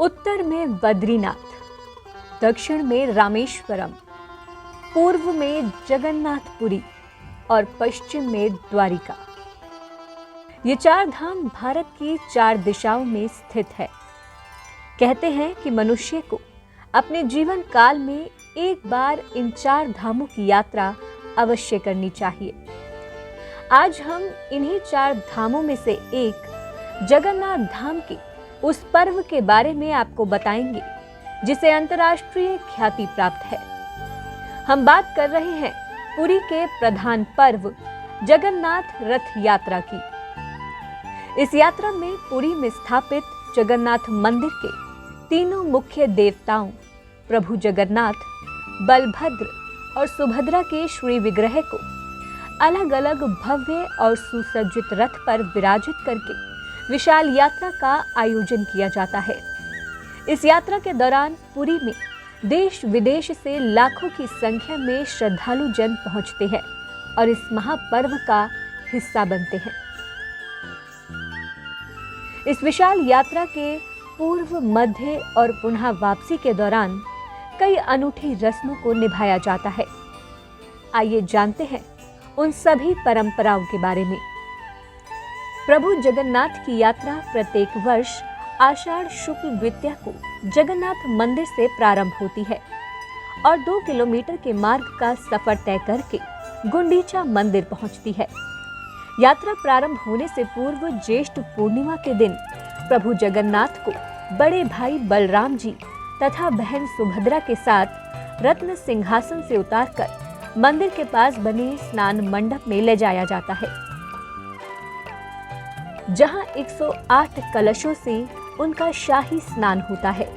उत्तर में बद्रीनाथ, दक्षिण में रामेश्वरम, पूर्व में जगन्नाथपुरी और पश्चिम में द्वारिका। ये चार धाम भारत की चार दिशाओं में स्थित है। कहते हैं कि मनुष्य को अपने जीवन काल में एक बार इन चार धामों की यात्रा अवश्य करनी चाहिए। आज हम इन्हीं चार धामों में से एक जगन्नाथ धाम के उस पर्व के बारे में आपको बताएंगे जिसे अंतर्राष्ट्रीय ख्याति प्राप्त है। हम बात कर रहे हैं पुरी के प्रधान पर्व जगन्नाथ रथ यात्रा की। इस यात्रा में पुरी में स्थापित जगन्नाथ मंदिर के तीनों मुख्य देवताओं प्रभु जगन्नाथ, बलभद्र और सुभद्रा के श्री विग्रह को अलग अलग भव्य और सुसज्जित रथ पर विराजित करके विशाल यात्रा का आयोजन किया जाता है। इस यात्रा के दौरान पुरी में देश विदेश से लाखों की संख्या में श्रद्धालु जन पहुंचते हैं और इस महापर्व का हिस्सा बनते हैं। इस विशाल यात्रा के पूर्व, मध्य और पुनः वापसी के दौरान कई अनूठी रस्मों को निभाया जाता है। आइए जानते हैं उन सभी परंपराओं के बारे में। प्रभु जगन्नाथ की यात्रा प्रत्येक वर्ष आषाढ़ शुक्ल द्वितीया को जगन्नाथ मंदिर से प्रारंभ होती है और 2 किलोमीटर के मार्ग का सफर तय करके गुंडीचा मंदिर पहुंचती है। यात्रा प्रारंभ होने से पूर्व ज्येष्ठ पूर्णिमा के दिन प्रभु जगन्नाथ को बड़े भाई बलराम जी तथा बहन सुभद्रा के साथ रत्न सिंहासन से उतारकर मंदिर के पास बने स्नान मंडप में ले जाया जाता है, जहां 108 कलशों से उनका शाही स्नान होता है।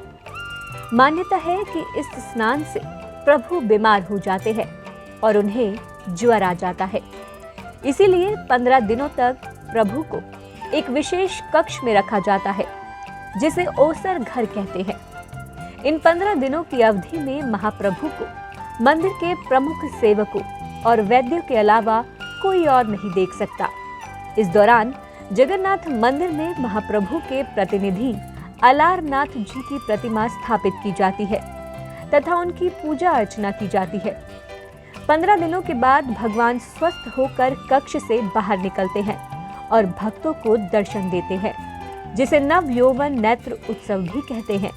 मान्यता है कि इस स्नान से प्रभु बीमार हो जाते हैं और उन्हें ज्वर आ जाता है। इसीलिए 15 दिनों तक प्रभु को एक विशेष कक्ष में रखा जाता है जिसे ओसर घर कहते हैं। इन 15 दिनों की अवधि में महाप्रभु को मंदिर के प्रमुख सेवकों और वैद्यों के अलावा कोई और नहीं देख सकता। इस दौरान जगन्नाथ मंदिर में महाप्रभु के प्रतिनिधि अलारनाथ जी की प्रतिमा स्थापित की जाती है तथा उनकी पूजा अर्चना की जाती है। 15 दिनों के बाद भगवान स्वस्थ होकर कक्ष से बाहर निकलते हैं और भक्तों को दर्शन देते हैं, जिसे नव यौवन नेत्र उत्सव भी कहते हैं।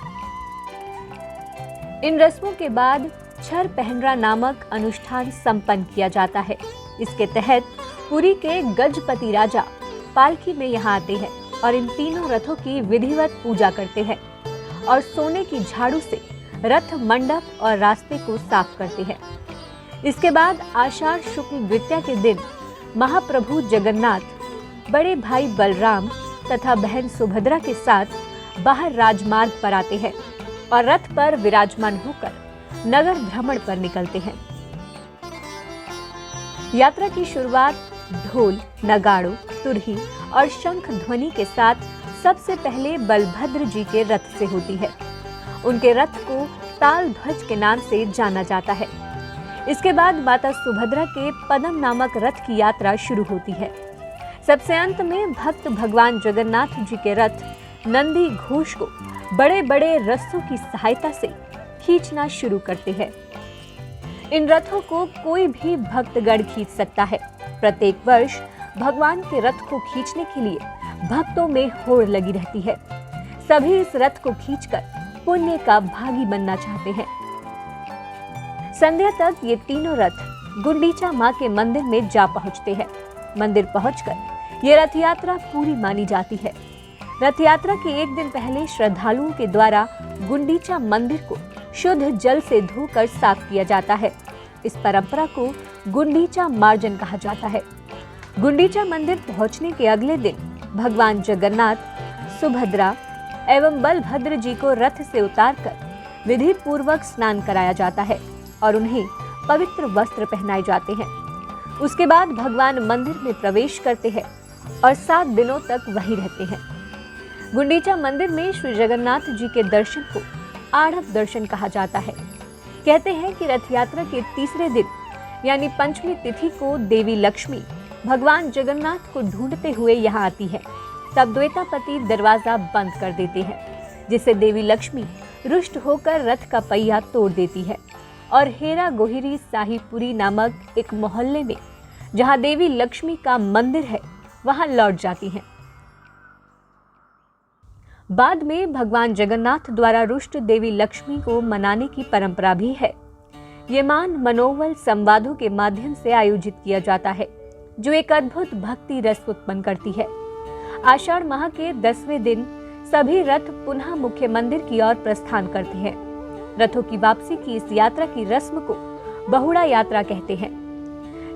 इन रस्मों के बाद छर पहनरा नामक अनुष्ठान संपन्न किया जाता है। इसके तहत पुरी के गजपति राजा पालकी में यहाँ आते हैं और इन तीनों रथों की विधिवत पूजा करते हैं और सोने की झाड़ू से रथ मंडप और रास्ते को साफ करते हैं। इसके बाद आषाढ़ शुक्ल द्वितीया के दिन महाप्रभु जगन्नाथ बड़े भाई बलराम तथा बहन सुभद्रा के साथ बाहर राजमार्ग पर आते हैं और रथ पर विराजमान होकर नगर भ्रमण पर निकलते हैं। यात्रा की शुरुआत ढोल, नगाड़ों, तुरही और शंख ध्वनि के साथ सबसे पहले बलभद्र जी के रथ से होती है। उनके रथ को ताल ध्वज के नाम से जाना जाता है। इसके बाद माता सुभद्रा के पदम नामक रथ की यात्रा शुरू होती है। सबसे अंत में भक्त भगवान जगन्नाथ जी के रथ नंदी घोष को बड़े बड़े रस्सों की सहायता से खींचना शुरू करते हैं। इन रथों को कोई भी भक्तगण खींच सकता है। प्रत्येक वर्ष भगवान के रथ को खींचने के लिए भक्तों में होड़ लगी रहती है। सभी इस रथ को खींचकर पुण्य का भागी बनना चाहते हैं। संध्या तक ये तीनों रथ गुंडीचा माँ के मंदिर में जा पहुंचते हैं। मंदिर पहुंचकर ये रथ यात्रा पूरी मानी जाती है। रथ यात्रा के एक दिन पहले श्रद्धालुओं के द्वारा गुंडीचा मंदिर को शुद्ध जल से धोकर साफ किया जाता है। इस परंपरा को गुंडीचा मार्जन कहा जाता है। गुंडीचा मंदिर पहुंचने के अगले दिन भगवान जगन्नाथ, सुभद्रा एवं बलभद्र जी को रथ से उतारकर विधि पूर्वक स्नान कराया जाता है और उन्हें पवित्र वस्त्र पहनाए जाते हैं। उसके बाद भगवान मंदिर में प्रवेश करते हैं और 7 दिनों तक वहीं रहते हैं। गुंडीचा मंदिर में श्री जगन्नाथ जी के दर्शन को आढ़व दर्शन कहा जाता है। कहते हैं कि रथ यात्रा के तीसरे दिन यानी पंचमी तिथि को देवी लक्ष्मी भगवान जगन्नाथ को ढूंढते हुए यहाँ आती है। तब द्वैतापति दरवाजा बंद कर देते हैं। जिससे देवी लक्ष्मी रुष्ट होकर रथ का पहिया तोड़ देती है और हेरा गोहिरी साहिबपुरी नामक एक मोहल्ले में, जहां देवी लक्ष्मी का मंदिर है, वहां लौट जाती हैं। बाद में भगवान जगन्नाथ द्वारा रुष्ट देवी लक्ष्मी को मनाने की परंपरा भी है। ये मान मनोवल संवादों के माध्यम से आयोजित किया जाता है, जो एक अद्भुत भक्ति रस उत्पन्न करती है। आषाढ़ माह के 10वें दिन सभी रथ पुनः मुख्य मंदिर की ओर प्रस्थान करते हैं। रथों की वापसी की इस यात्रा की रस्म को बहुड़ा यात्रा कहते हैं।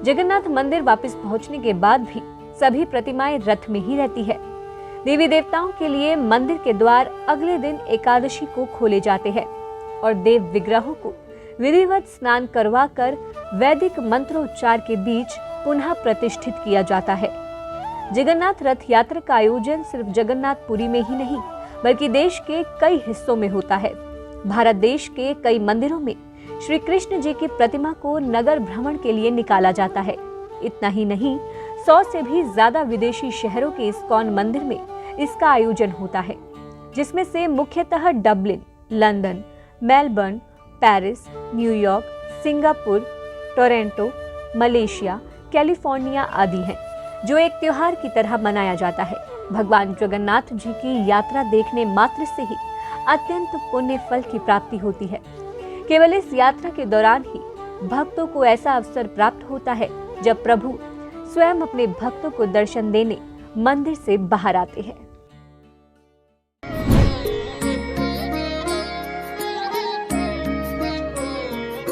जगन्नाथ मंदिर वापस पहुंचने के बाद भी सभी प्रतिमाएं रथ में ही रहती है। देवी देवताओं के लिए मंदिर के द्वार अगले दिन एकादशी को खोले जाते हैं और देव विग्रहों को विधिवत स्नान करवाकर वैदिक मंत्रोच्चार के बीच पुनः प्रतिष्ठित किया जाता है। जगन्नाथ रथ यात्रा का आयोजन सिर्फ जगन्नाथपुरी में ही नहीं, बल्कि देश के कई हिस्सों में होता है। भारत देश के कई मंदिरों में श्री कृष्ण जी की प्रतिमा को नगर भ्रमण के लिए निकाला जाता है। इतना ही नहीं, 100 से भी ज्यादा विदेशी शहरों के इस्कॉन मंदिर में इसका आयोजन होता है, जिसमें से मुख्यतः Dublin, London, Melbourne, Paris, New York, Singapore, Toronto, Malaysia, California आदि हैं, जो एक त्योहार की तरह मनाया जाता है। भगवान जगन्नाथ जी की यात्रा देखने मात्र से ही अत्यंत पुण्य फल की प्राप्ति होती है। केवल इस यात्रा के दौरान ही भक्तों को ऐसा अवसर प्राप्त होता है जब प्रभु स्वयं अपने भक्तों को दर्शन देने मंदिर से बाहर आते हैं।